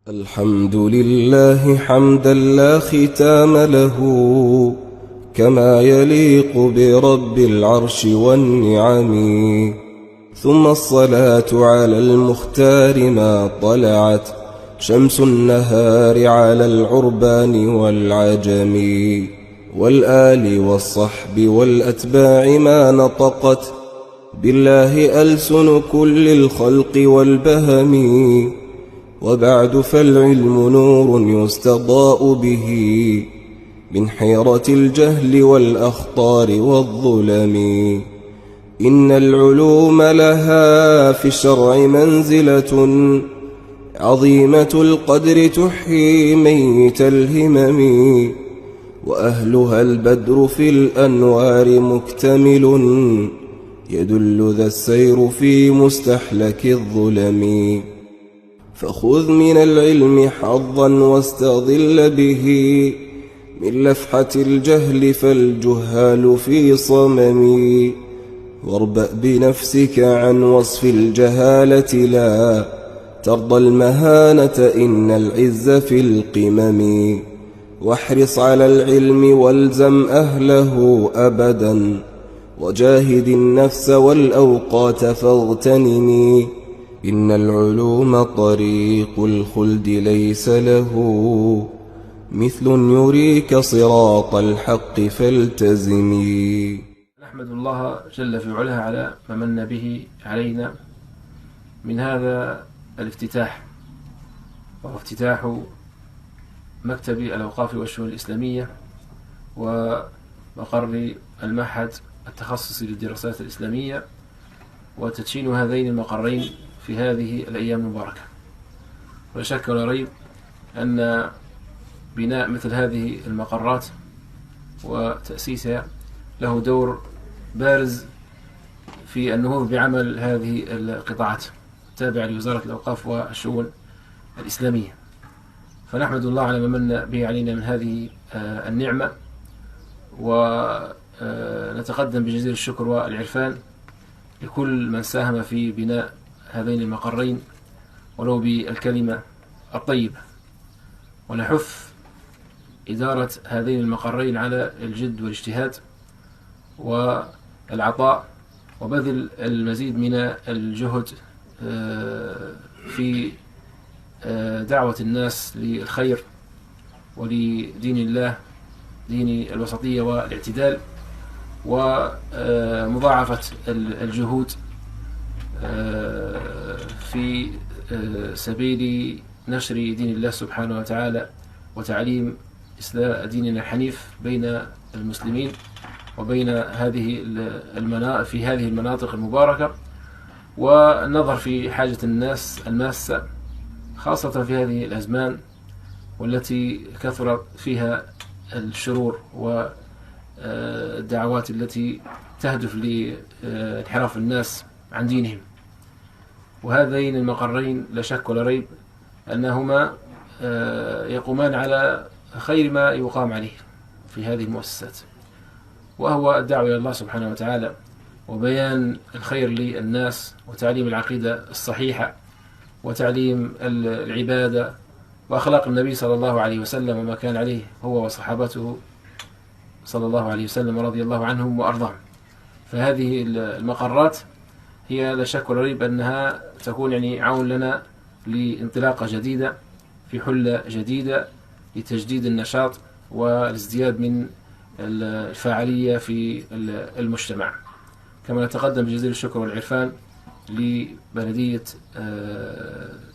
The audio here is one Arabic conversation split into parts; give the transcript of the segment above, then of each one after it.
الحمد لله حمدا لا ختام له، كما يليق برب العرش والنعم. ثم الصلاة على المختار ما طلعت شمس النهار على العربان والعجم، والآل والصحب والأتباع ما نطقت بالله ألسن كل الخلق والبهم. وبعد فالعلم نور يستضاء به من حيرة الجهل والأخطار والظلم. إن العلوم لها في الشرع منزلة عظيمة القدر تحيي ميت الهمم، وأهلها البدر في الأنوار مكتمل يدل ذا السير في مستحلك الظلم. فخذ من العلم حظا واستظل به من لفحة الجهل فالجهال في صمم. واربأ بنفسك عن وصف الجهالة لا ترضى المهانة إن العز في القمم. واحرص على العلم والزم أهله أبدا وجاهد النفس والأوقات فاغتنم. إن العلوم طريق الخلد ليس له مثل يريك صراط الحق فالتزم. نحمد الله جل في علاه على ما من به علينا من هذا الافتتاح، وهو افتتاح مكتب الأوقاف والشؤون الإسلامية ومقر المعهد التخصصي للدراسات الإسلامية، وتدشين هذين المقرين في هذه الأيام المباركة. ولا شك ولا ريب أن بناء مثل هذه المقرات وتأسيسها له دور بارز في النهوض بعمل هذه القطاعات التابعة لوزارة الأوقاف والشؤون الإسلامية. فنحمد الله على ما من به علينا من هذه النعمة، ونتقدم بجزيل الشكر والعرفان لكل من ساهم في بناء هذين المقرين ولو بالكلمة الطيبة. ونحث إدارة هذين المقرين على الجد والاجتهاد والعطاء وبذل المزيد من الجهد في دعوة الناس للخير ولدين الله، دين الوسطية والاعتدال، ومضاعفة الجهود في سبيل نشر دين الله سبحانه وتعالى وتعليم ديننا الحنيف بين المسلمين وبين في هذه المناطق المباركة، والنظر في حاجة الناس الماسة خاصة في هذه الأزمان والتي كثر فيها الشرور والدعوات التي تهدف لانحراف الناس عن دينهم. وهذين المقرين لا شك ولا ريب أنهما يقومان على خير ما يقام عليه في هذه المؤسسات، وهو الدعوة إلى الله سبحانه وتعالى وبيان الخير للناس وتعليم العقيدة الصحيحة وتعليم العبادة وأخلاق النبي صلى الله عليه وسلم وما كان عليه هو وصحابته صلى الله عليه وسلم رضي الله عنهم وأرضاهم. فهذه المقرات هي لا شك ولا ريب أنها تكون عون لنا لانطلاقة جديدة في حلة جديدة لتجديد النشاط والازدياد من الفاعلية في المجتمع. كما نتقدم بجزيل الشكر والعرفان لبلدية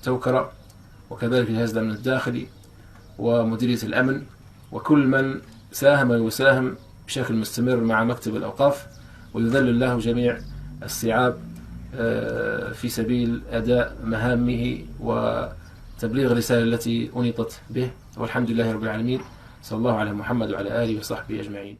توكرة، وكذلك الجهاز الأمن الداخلي ومديرية الأمن وكل من ساهم ويساهم بشكل مستمر مع مكتب الأوقاف، ويذل الله جميع الصعاب في سبيل أداء مهامه وتبليغ الرسالة التي أنيطت به. والحمد لله رب العالمين، صلى الله على محمد وعلى آله وصحبه أجمعين.